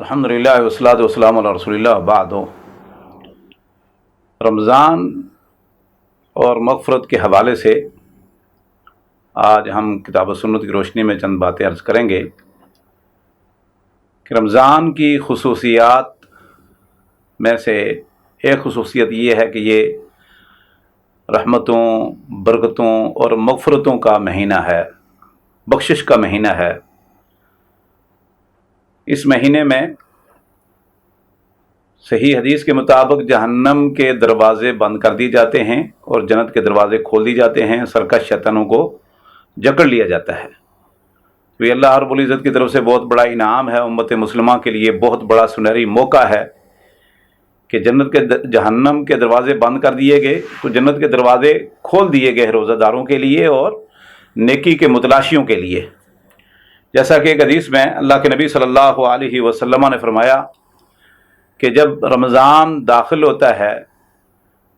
अल्हम्दुलिल्लाह वस्सलातु वस्सलामु अला रसूलिल्लाह बाद। रमज़ान और मग़फ़िरत के हवाले से आज हम किताब व सुन्नत की रोशनी में चंद बातें अर्ज़ करेंगे कि रमज़ान की खुसूसियात में से एक खुसूसियत ये है कि ये रहमतों, बरकतों और मग़फ़िरतों का महीना है, बख्शिश का महीना है। इस महीने में सही हदीस के मुताबिक जहन्नम के दरवाज़े बंद कर दिए जाते हैं और जन्नत के दरवाज़े खोल दिए जाते हैं, सरकश शैतानों को जकड़ लिया जाता है। तो ये अल्लाह रब्बुल इज़्ज़त की तरफ से बहुत बड़ा इनाम है, उम्मत मुस्लिमा के लिए बहुत बड़ा सुनहरी मौका है कि जहन्नम के दरवाज़े बंद कर दिए गए तो जन्नत के दरवाज़े खोल दिए गए रोज़ादारों के लिए और नेकी के मुतलाशियों के लिए। जैसा कि एक हदीस में अल्लाह के नबी सल्लल्लाहु अलैहि वसल्लम ने फरमाया कि जब रमज़ान दाखिल होता है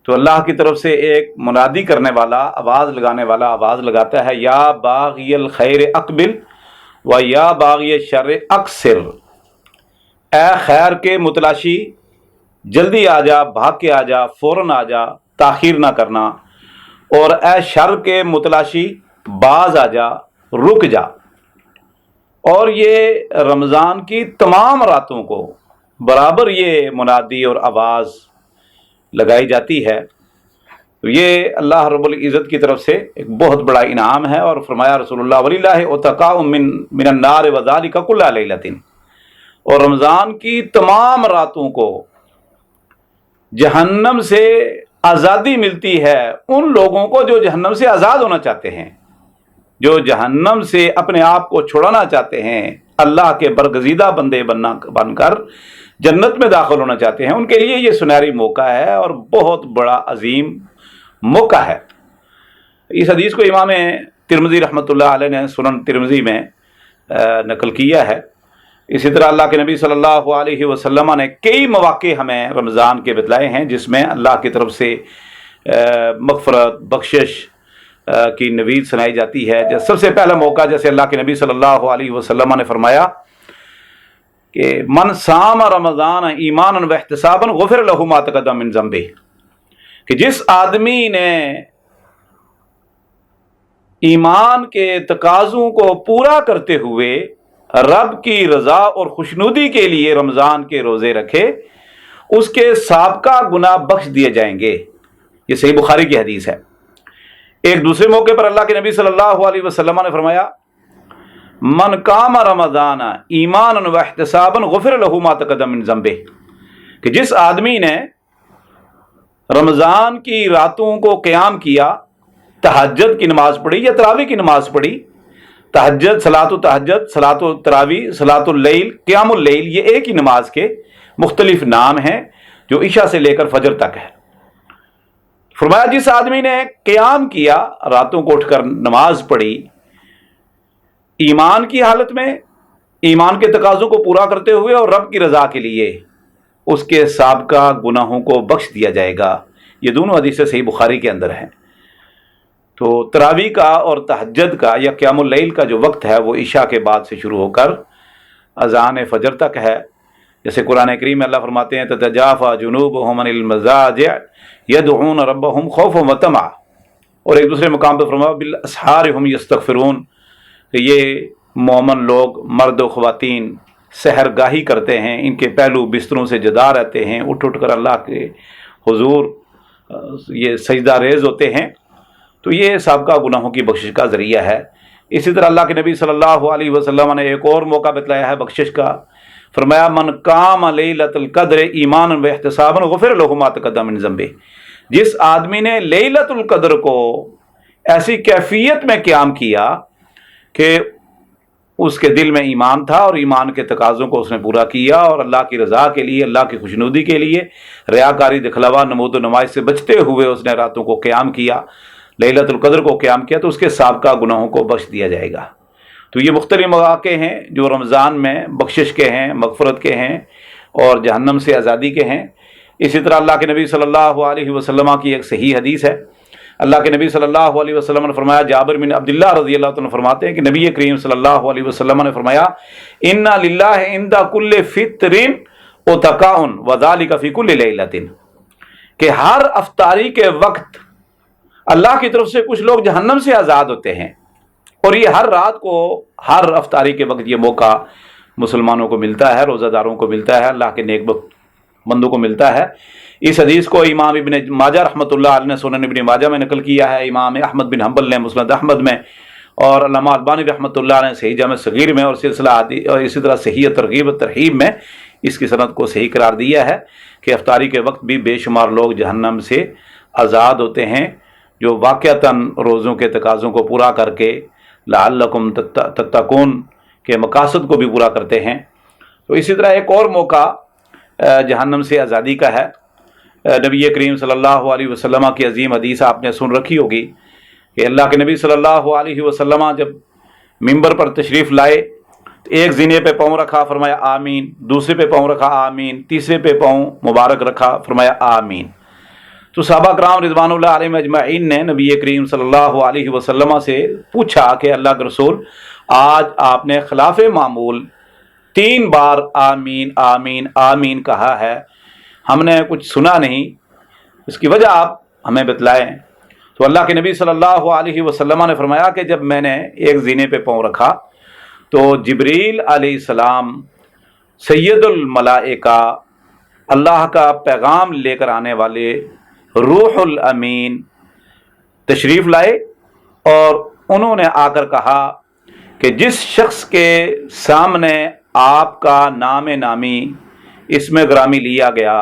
तो अल्लाह की तरफ से एक मुनादी करने वाला, आवाज़ लगाने वाला आवाज़ लगाता है, या बाग़ियल खैर अक़बिल व या बाग़िय शर्र अक़सिर। ए खैर के मुतलाशी जल्दी आ जा, भाग के आ जा, फ़ौरन आ जा, ताख़ीर ना करना। और ए शर के मुतलाशी बाज आ जा, रुक जा। और ये रमज़ान की तमाम रातों को बराबर ये मुनादी और आवाज़ लगाई जाती है। तो ये अल्लाह रब्बुल इज़्ज़त की तरफ से एक बहुत बड़ा इनाम है। और फरमाया रसूलुल्लाह वलिल्लाहि उतक़ाउ मिनन नार व ज़ालिका कुल्ला लैलतिन। और रमज़ान की तमाम रातों को जहन्नम से आज़ादी मिलती है उन लोगों को जो जहन्नम से आज़ाद होना चाहते हैं, जो जहन्नम से अपने आप को छुड़ाना चाहते हैं, अल्लाह के बरगज़ीदा बंदे बनकर जन्नत में दाखिल होना चाहते हैं, उनके लिए ये सुनहरी मौका है और बहुत बड़ा अजीम मौका है। इस हदीस को इमाम तिरमिज़ी रहमतुल्लाह अलैह ने सुनन तिरमिज़ी में नकल किया है। इसी तरह अल्लाह के नबी सल्लल्लाहु अलैहि वसल्लम ने कई मौक़े हमें रमज़ान के बतलाए हैं जिसमें अल्लाह की तरफ से मग़फ़िरत, बख्शिश की नवीद सुनाई जाती है। जैसे सबसे पहला मौका, जैसे अल्लाह के नबी सल्लल्लाहु अलैहि वसल्लम ने फरमाया कि मन साम रमज़ान ईमानन व इहतिसाबन गुफ़िर लहू मा तक़द्दम मिन ज़ंबिही, कि जिस आदमी ने ईमान के तकाज़ों को पूरा करते हुए रब की रज़ा और खुशनुदी के लिए रमज़ान के रोज़े रखे, उसके साबका गुनाह बख्श दिए जाएंगे। ये सही बुखारी की हदीस है। एक दूसरे मौके पर अल्लाह के नबी सल्लल्लाहु अलैहि वसल्लम ने फरमाया, मन काम रमज़ान ईमानन व इहतिसाबन गुफ़िर लहू मा तक़द्दम मिन ज़ंबिही, कि जिस आदमी ने रमज़ान की रातों को क़याम किया, तहज्जुद की नमाज पढ़ी या तरावी की नमाज पढ़ी, तहज्जुद, सलातो तरावी, सलातुल लैल, क़ियामुल लैल, ये एक ही नमाज के मुख्तलिफ नाम हैं जो इशा से लेकर फजर तक है। फरमाया जिस आदमी ने क़याम किया, रातों को उठकर नमाज पढ़ी, ईमान की हालत में, ईमान के तकाज़ों को पूरा करते हुए और रब की रज़ा के लिए, उसके साबका गुनाहों को बख्श दिया जाएगा। ये दोनों हदीसें सही बुखारी के अंदर हैं। तो तरावी का और तहज्जुद का या क़ियामुल लैल का जो वक्त है वो इशा के बाद से शुरू होकर अज़ान फजर तक है। जैसे कुरान करीम में अल्लाह फरमाते हैं, ततजाफ़ा जुनूबुहुम अनिल मज़ाजिअ यदऊन रब्बहुम खौफ़न व तमअ। और एक दूसरे मुकाम पर फरमाया बिल असहार हुम यस्तग़फ़िरून, कि ये मोमिन लोग, मर्द व ख़वातीन सहरगाही करते हैं, इनके पहलू बिस्तरों से जुदा रहते हैं, उठ उठ कर अल्लाह के हुजूर ये सजदा रेज़ होते हैं। तो ये साबका गुनाहों की बख्शिश का ज़रिया है। इसी तरह अल्लाह के नबी सल्लल्लाहु अलैहि वसल्लम ने एक और मौका बतलाया है बख्शिश का। फरमाया मन काम लैलतुल क़द्र ईमानन व इहतिसाबन गुफ़िर लहू मा तक़द्दम मिन ज़ंबिही, जिस आदमी ने लैलतुल क़द्र को ऐसी कैफियत में क़याम किया कि उसके दिल में ईमान था और ईमान के तकाज़ों को उसने पूरा किया और अल्लाह की रज़ा के लिए, अल्लाह की खुशनुदी के लिए, रियाकारी, दिखलावा, नमूद नमाज से बचते हुए उसने रातों को क़याम किया, लैलतुल क़द्र को क़याम किया, तो उसके साबका गुनाहों को बख्श दिया जाएगा। तो ये मुख्तलिफ मौक़े हैं जो रमज़ान में बख्शिश के हैं, मग़फ़िरत के हैं और जहन्नम से आज़ादी के हैं। इसी तरह अल्लाह के नबी सल्लल्लाहु अलैहि वसल्लम की एक सही हदीस है, अल्लाह के नबी सल्लल्लाहु अलैहि वसल्लम ने फरमाया, जाबिर बिन अब्दुल्लाह रज़ी अल्लाह तआला फरमाते हैं कि नबी करीम सल्लल्लाहु अलैहि वसल्लम ने फरमाया, इन्ना लिल्लाहि इंदा कुल्ले फित्रिन उतकाउन व ज़ालिका फी कुल्ली लैलतिन, कि हर अफ्तारी के वक्त अल्लाह की तरफ से कुछ लोग जहन्नम से आज़ाद होते हैं, और ये हर रात को, हर अफ्तारी के वक्त ये मौका मुसलमानों को मिलता है, रोज़ादारों को मिलता है, अल्लाह के नेक बंदों को मिलता है। इस हदीस को इमाम इब्न माजा रहमतुल्लाह अलैह ने सुनन इब्न माजा में नकल किया है, इमाम अहमद बिन हम्बल ने मुस्नद अहमद में, और अल्लामा अलबानी रहमतुल्लाह ने सही जामे सगीर में, और सिलसिला और इसी तरह सही तरगीब तरहीब में इसकी सनद को सही करार दिया है कि अफ्तारी के वक्त भी बेशुमार लोग जहन्नम से आज़ाद होते हैं, जो वाक़अतन रोज़ों के तकाज़ों को पूरा करके लअल्लकुम तत्तकून के मकासद को भी पूरा करते हैं। तो इसी तरह एक और मौका जहन्नम से आज़ादी का है। नबी करीम सल्लल्लाहु अलैहि वसल्लम की अजीम हदीस आपने सुन रखी होगी कि अल्लाह के नबी सल्लल्लाहु अलैहि वसल्लम जब मिंबर पर तशरीफ़ लाए, तो एक ज़ीने पे पाँव रखा, फरमाया आमीन, दूसरे पे पाँव रखा आमीन, तीसरे पे पाँव मुबारक रखा, फरमाया आमीन। तो सहाबा कराम रिज़वानुल्लाह अलैहिम अजमईन ने नबी करीम सल्लल्लाहु अलैहि वसल्लम से पूछा कि अल्लाह के रसूल, आज आपने खिलाफ मामूल 3 बार आमीन आमीन आमीन कहा है, हमने कुछ सुना नहीं, इसकी वजह आप हमें बतलाएं। तो अल्लाह के नबी सल्लल्लाहु अलैहि वसल्लम ने फरमाया कि जब मैंने एक ज़ीने पे पाँव रखा तो जिब्रील अलैहिस्सलाम सैयदुल मलाइका, अल्लाह का पैगाम लेकर आने वाले रूहुल अमीन तशरीफ़ लाए, और उन्होंने आकर कहा कि जिस शख्स के सामने आपका नाम नामी इसमें ग्रामी लिया गया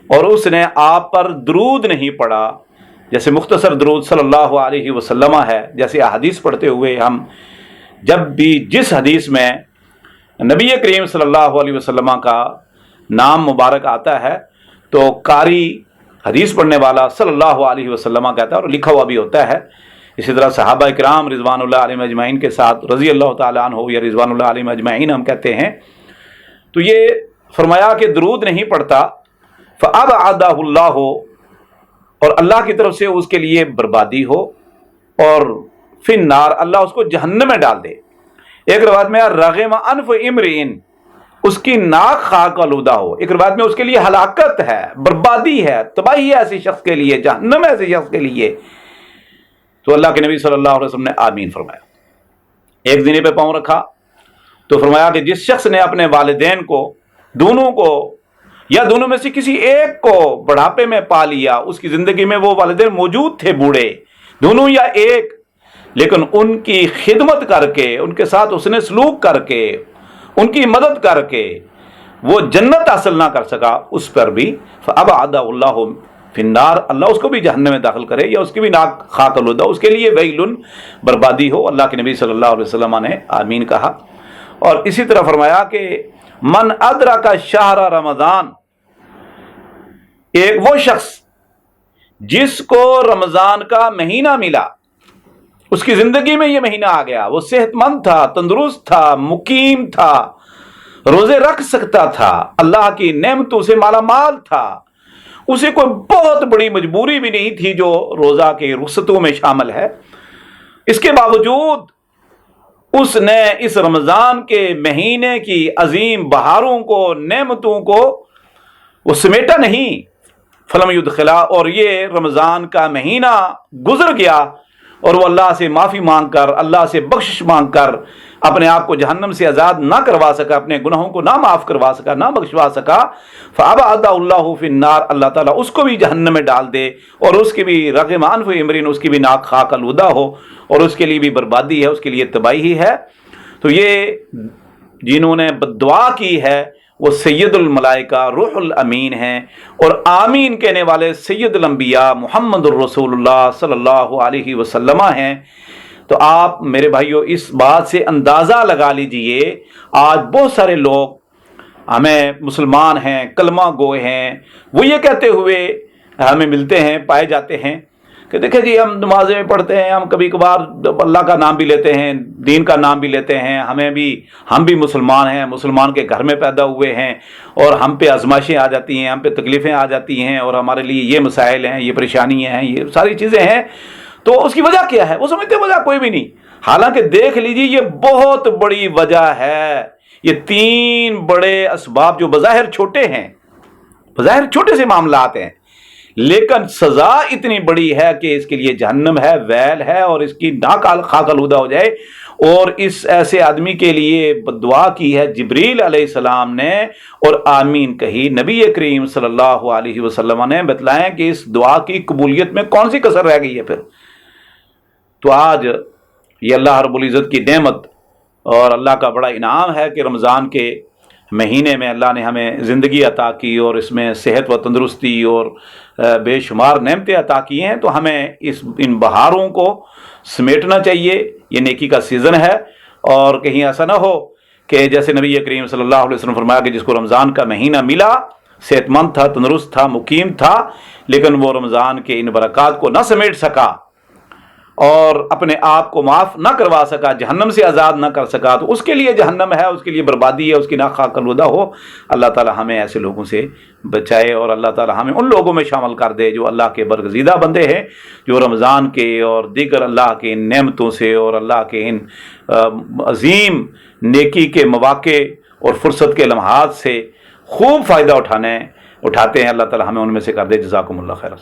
और उसने आप पर दरूद नहीं पढ़ा, जैसे मुख्तसर दरूद सल्लल्लाहु अलैहि वसल्लम है, जैसे हदीस पढ़ते हुए हम जब भी जिस हदीस में नबी करीम सल्लल्लाहु अलैहि वसल्लम का नाम मुबारक आता है तो कारी हदीस पढ़ने वाला सल्लल्लाहु अलैहि वसल्लम कहता है, और लिखा हुआ भी होता है। इसी तरह सहाबा किराम रिज़वानुल्लाह अलैहिम अजमईन के साथ रज़ी अल्लाह ताला अन्हु या रिज़वानुल्लाह अलैहिम अजमईन हम कहते हैं। तो ये फरमाया कि दरूद नहीं पढ़ता, फ़अबअदहुल्लाह, और अल्लाह की तरफ से उसके लिए बर्बादी हो, और फिन्नार, अल्लाह उसको जहन्नम में डाल दे। एक रिवायत में रग़िम अनफ़ इम्रिइन, उसकी नाक खाक आलूदा हो। एक रिवायत में उसके लिए हलाकत है, बर्बादी है, तबाही है ऐसे शख्स के लिए, जहन्नम है ऐसे शख्स के लिए। तो अल्लाह के नबी सल्लल्लाहु अलैहि वसल्लम ने आमीन फरमाया। एक ज़ीने पे पाँव रखा तो फरमाया कि जिस शख्स ने अपने वालिदैन को, दोनों को या दोनों में से किसी एक को बुढ़ापे में पा लिया, उसकी ज़िंदगी में वो वालिदैन मौजूद थे, बूढ़े दोनों या एक, लेकिन उनकी खिदमत करके, उनके साथ उसने सलूक करके, उनकी मदद करके वो जन्नत हासिल ना कर सका, उस पर भी फ़अबअदहुल्लाहु फिन्नार, अल्लाह उसको भी जहन्नम में दाखिल करे, या उसकी भी नाक खाक आलूदा, उसके लिए वैलुन, बर्बादी हो। अल्लाह के नबी सल्लल्लाहु अलैहि वसल्लम ने आमीन कहा। और इसी तरह फरमाया कि मन अदरका शहर रमज़ान, एक वो शख्स जिसको रमज़ान का महीना मिला, उसकी ज़िंदगी में ये महीना आ गया, वो सेहतमंद था, तंदुरुस्त था, मुकीम था, रोज़े रख सकता था, अल्लाह की नेमतों से माला माल था, उसे कोई बहुत बड़ी मजबूरी भी नहीं थी जो रोज़ा के रुखसतों में शामिल है। इसके बावजूद उसने इस रमज़ान के महीने की अजीम बहारों को, नेमतों को वो समेटा नहीं, फलम युदखिला, और ये रमज़ान का महीना गुजर गया और वो अल्लाह से माफ़ी मांग कर, अल्लाह से बख्शिश मांग कर अपने आप को जहन्नम से आज़ाद ना करवा सका, अपने गुनाहों को ना माफ़ करवा सका, ना बख्शवा सका, फ़अबअदहुल्लाहु फिन्नार, अल्लाह ताला उसको भी जहन्नम में डाल दे, और उसकी भी रग़िम अनफ़ इम्रिन, उसकी भी नाक खाक आलूदा हो, और उसके लिए भी बर्बादी है, उसके लिए तबाही है। तो ये जिन्होंने बद्दुआ की है वो सैयदुल मलाइका रूहुल अमीन हैं, और आमीन कहने वाले सैयदुल अंबिया मुहम्मदुर रसूलुल्लाह सल्लल्लाहु अलैहि वसल्लम हैं। तो आप मेरे भाइयों इस बात से अंदाज़ा लगा लीजिए, आज बहुत सारे लोग हमें मुसलमान हैं, कलमा गोए हैं, वो ये कहते हुए हमें मिलते हैं, पाए जाते हैं کہ دیکھیں جی ہم نمازیں پڑھتے ہیں, ہم کبھی کبھار اللہ کا نام بھی لیتے ہیں, دین کا نام بھی لیتے ہیں, ہم بھی مسلمان ہیں, مسلمان کے گھر میں پیدا ہوئے ہیں, اور ہم پہ آزمائشیں آ جاتی ہیں, ہم پہ تکلیفیں آ جاتی ہیں, اور ہمارے لیے یہ مسائل ہیں, یہ پریشانیاں ہیں, یہ ساری چیزیں ہیں, تو اس کی وجہ کیا ہے؟ وہ سمجھتے ہیں وجہ کوئی بھی نہیں. حالانکہ دیکھ لیجیے یہ بہت بڑی وجہ ہے. یہ 3 بڑے اسباب جو بظاہر چھوٹے ہیں, بظاہر چھوٹے سے معاملات ہیں, لیکن سزا اتنی بڑی ہے کہ اس کے لیے جہنم ہے, ویل ہے, اور اس کی ناک خاک آلودہ ہو جائے. اور اس ایسے آدمی کے لیے دعا کی ہے جبریل علیہ السلام نے, اور آمین کہی. نبی کریم صلی اللہ علیہ وسلم نے بتلائیں کہ اس دعا کی قبولیت میں کون سی کسر رہ گئی ہے پھر. تو آج یہ اللہ رب العزت کی نعمت اور اللہ کا بڑا انعام ہے کہ رمضان کے مہینے میں اللہ نے ہمیں زندگی عطا کی, اور اس میں صحت و تندرستی اور بے شمار نعمتیں عطا کی ہیں. تو ہمیں ان بہاروں کو سمیٹنا چاہیے. یہ نیکی کا سیزن ہے, اور کہیں ایسا نہ ہو کہ جیسے نبی کریم صلی اللہ علیہ وسلم فرمایا کہ جس کو رمضان کا مہینہ ملا, صحت مند تھا, تندرست تھا, مقیم تھا, لیکن وہ رمضان کے ان برکات کو نہ سمیٹ سکا اور اپنے آپ کو معاف نہ کروا سکا, جہنم سے آزاد نہ کر سکا, تو اس کے لیے جہنم ہے, اس کے لیے بربادی ہے, اس کی ناک خاک آلودہ ہو. اللہ تعالی ہمیں ایسے لوگوں سے بچائے, اور اللہ تعالی ہمیں ان لوگوں میں شامل کر دے جو اللہ کے برگزیدہ بندے ہیں, جو رمضان کے اور دیگر اللہ کے ان نعمتوں سے اور اللہ کے ان عظیم نیکی کے مواقع اور فرصت کے لمحات سے خوب فائدہ اٹھاتے ہیں. اللہ تعالی ہمیں ان میں سے کر دے. جزاکم اللہ خیر.